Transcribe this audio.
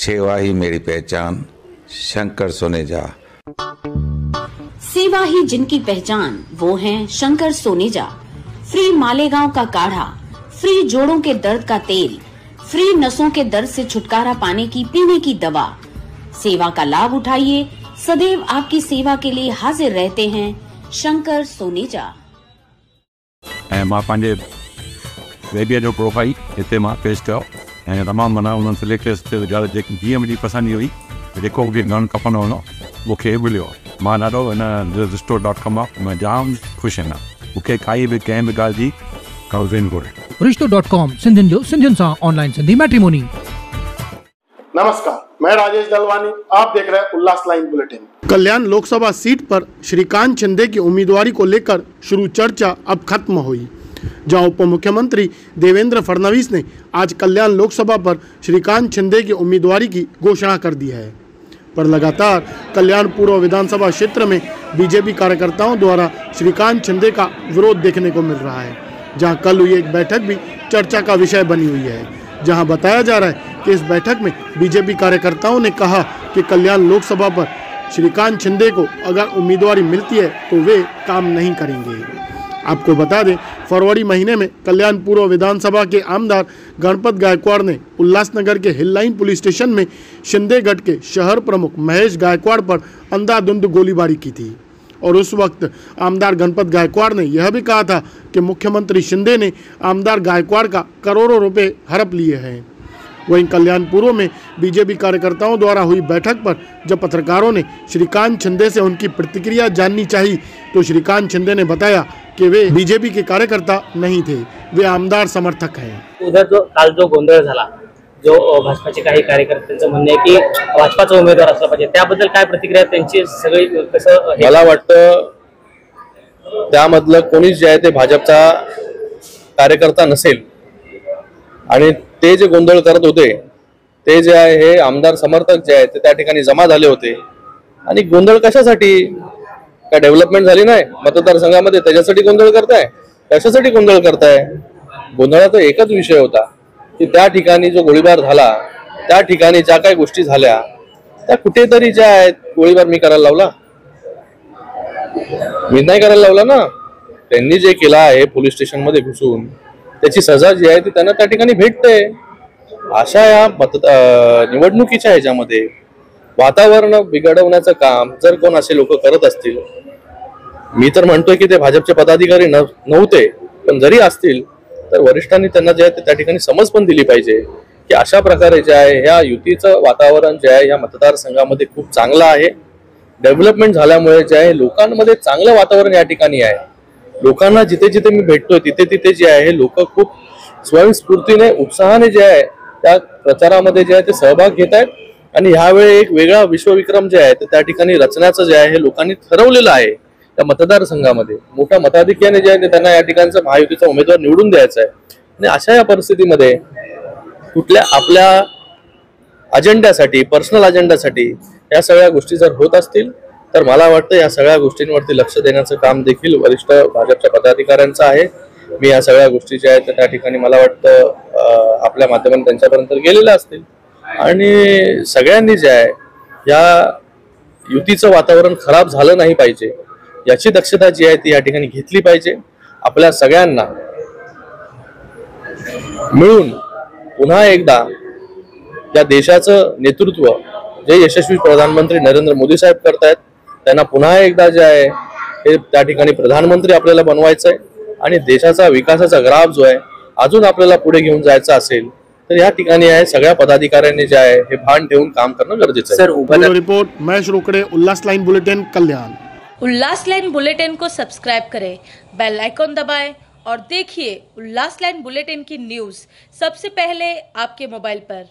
सेवा ही मेरी पहचान, शंकर सोनेजा। सेवा ही जिनकी पहचान, वो हैं शंकर सोनेजा। फ्री मालेगांव का काढ़ा, फ्री जोड़ों के दर्द का तेल, फ्री नसों के दर्द से छुटकारा पाने की पीने की दवा। सेवा का लाभ उठाइए, सदैव आपकी सेवा के लिए हाजिर रहते हैं शंकर सोनेजा। मां पंहिंजे बेबीअ जो प्रोफाइल हिते मां पेश कयो ऐं तमामु माना उन्हनि सिलेक्ट जेकी जीअं मुंहिंजी पसंदि हुई, जेको बि गन खपंदो हुओ मूंखे मिलियो। मां ॾाढो हिन रिश्तो.com मां जाम ख़ुशि आहियां। मूंखे काई बि कंहिं बि ॻाल्हि जी काउंसलिंग घुरे। रिश्तो.com सिंधियुनि जो सिंधियुनि सां ऑनलाइन सिंधी मैट्रिमोनी। नमस्कार, मैं राजेश दलवानी, आप देख रहे हैं उल्लास लाइन बुलेटिन। कल्याण लोकसभा सीट पर श्रीकांत शिंदे की उम्मीदवारी को लेकर शुरू चर्चा अब खत्म हुई, जहां उप मुख्यमंत्री देवेंद्र फडणवीस ने आज कल्याण लोकसभा पर श्रीकांत शिंदे की उम्मीदवारी की घोषणा कर दी है। पर लगातार कल्याण पूर्व विधानसभा क्षेत्र में बीजेपी कार्यकर्ताओं द्वारा श्रीकांत शिंदे का विरोध देखने को मिल रहा है, जहां कल हुई एक बैठक भी चर्चा का विषय बनी हुई है, जहां बताया जा रहा है कि इस बैठक में बीजेपी कार्यकर्ताओं ने कहा कि कल्याण लोकसभा पर श्रीकांत शिंदे को अगर उम्मीदवारी मिलती है तो वे काम नहीं करेंगे। आपको बता दें, फरवरी महीने में कल्याण पूर्व विधानसभा के आमदार गणपत गायकवाड़ ने उल्लासनगर के हिल लाइन पुलिस स्टेशन में शिंदे गढ़ के शहर प्रमुख महेश गायकवाड़ पर अंधाधुंध गोलीबारी की थी और उस वक्त आमदार गणपत गायकवाड़ ने यह भी कहा था कि मुख्यमंत्री शिंदे ने आमदार गायकवाड़ का करोड़ों रुपए हड़प लिए हैं। वहीं कल्याण पूर्व में बीजेपी कार्यकर्ताओं द्वारा हुई बैठक पर जब पत्रकारों ने श्रीकांत शिंदे से उनकी प्रतिक्रिया जाननी चाहिए तो श्रीकांत शिंदे ने बताया कि वे बीजेपी के कार्यकर्ता नहीं थे, वे आमदार समर्थक हैं। उधर जो काल जो गोंधळ झाला, जो भाजपाचे काही कार्यकर्त्यांचं म्हणणं आहे की भाजपाचा उमेदवार असला पाहिजे, त्याबद्दल काय प्रतिक्रिया त्यांची सगळी कसं? मला वाटतं त्यामधलं कोणीच जे आहे ते भाजपचा कार्यकर्ता नसेल आणि ते जे गोंधळ करत होते ते जे आहे हे आमदार समर्थक जे आहेत ते त्या ठिकाणी जमा झाले होते। आणि गोंधळ कशासाठी? काय डेव्हलपमेंट झाली नाही मतदारसंघामध्ये त्याच्यासाठी गोंधळ करताय? कशासाठी गोंधळ करताय? गोंधळाचा एकच विषय होता की त्या ठिकाणी जो गोळीबार झाला, त्या ठिकाणी ज्या काही गोष्टी झाल्या त्या कुठेतरी ज्या आहेत, गोळीबार मी करायला लावला? मी नाही करायला लावला ना। त्यांनी जे केलं आहे पोलीस स्टेशन मध्ये घुसून त्याची सजा जी आहे ती त्यांना त्या ठिकाणी भेटते। अशा या निवडणुकीच्या ह्याच्यामध्ये वातावरण बिघडवण्याचं काम जर कोण असे लोक करत असतील, मी तर म्हणतोय की ते भाजपचे पदाधिकारी नव्हते, पण जरी असतील तर वरिष्ठांनी त्यांना जे आहे त्या ठिकाणी समज पण दिली पाहिजे की अशा प्रकारे जे आहे ह्या युतीचं वातावरण जे आहे या मतदारसंघामध्ये खूप चांगलं आहे। डेव्हलपमेंट झाल्यामुळे जे आहे लोकांमध्ये चांगलं वातावरण या ठिकाणी आहे। लोकांना जिथे जिथे मी भेटतोय तिथे तिथे जे आहे लोक खूप स्वयंस्फूर्तीने उत्साहाने जे आहे त्या प्रचारामध्ये जे आहे ते सहभाग घेत आहेत आणि ह्यावेळी एक वेगळा विश्वविक्रम जे आहे ते त्या ठिकाणी रचण्याचं जे आहे हे लोकांनी ठरवलेलं आहे। त्या मतदारसंघामध्ये मोठ्या मताधिक्याने जे आहे ते त्यांना या ठिकाणचा महायुतीचा उमेदवार निवडून द्यायचा आहे आणि अशा या परिस्थितीमध्ये कुठल्या आपल्या अजेंड्यासाठी, पर्सनल अजेंड्यासाठी या सगळ्या गोष्टी जर होत असतील तर मला वाटतं या सगळ्या गोष्टींवरती लक्ष देण्याचं काम देखील वरिष्ठ भाजपच्या पदाधिकाऱ्यांचं आहे। मी या सगळ्या गोष्टी ज्या आहेत त्या ठिकाणी मला वाटतं आपल्या माध्यमातून त्यांच्यापर्यंत गेलेल्या असतील आणि सगळ्यांनी जे आहे या युतीचं वातावरण खराब झालं नाही पाहिजे याची दक्षता जी आहे ती या ठिकाणी घेतली पाहिजे। आपल्या सगळ्यांना मिळून पुन्हा एकदा या देशाचं नेतृत्व जे यशस्वी प्रधानमंत्री नरेंद्र मोदी साहेब करतायत त्यांना पुन्हा एकदा जे आहे हे त्या ठिकाणी प्रधानमंत्री आपल्याला बनवायचं आहे आणि देशाचा विकासाचा ग्राफ जो आहे अजून आपल्याला पुढे घेऊन जायचा असेल तर या ठिकाणी आहे सगळ्या पदाधिकाऱ्यांनी जे आहे हे भान ठेवून काम करणं गरजेचं आहे। रिपोर्ट महेश रोकडे, उल्लास लाइन बुलेटिन, कल्याण। उल्लास लाइन बुलेटिन को सब्सक्राइब करें, बेल आइकॉन दबाएं और देखिए उल्लास लाइन बुलेटिन की न्यूज़ सबसे पहले आपके मोबाइल पर।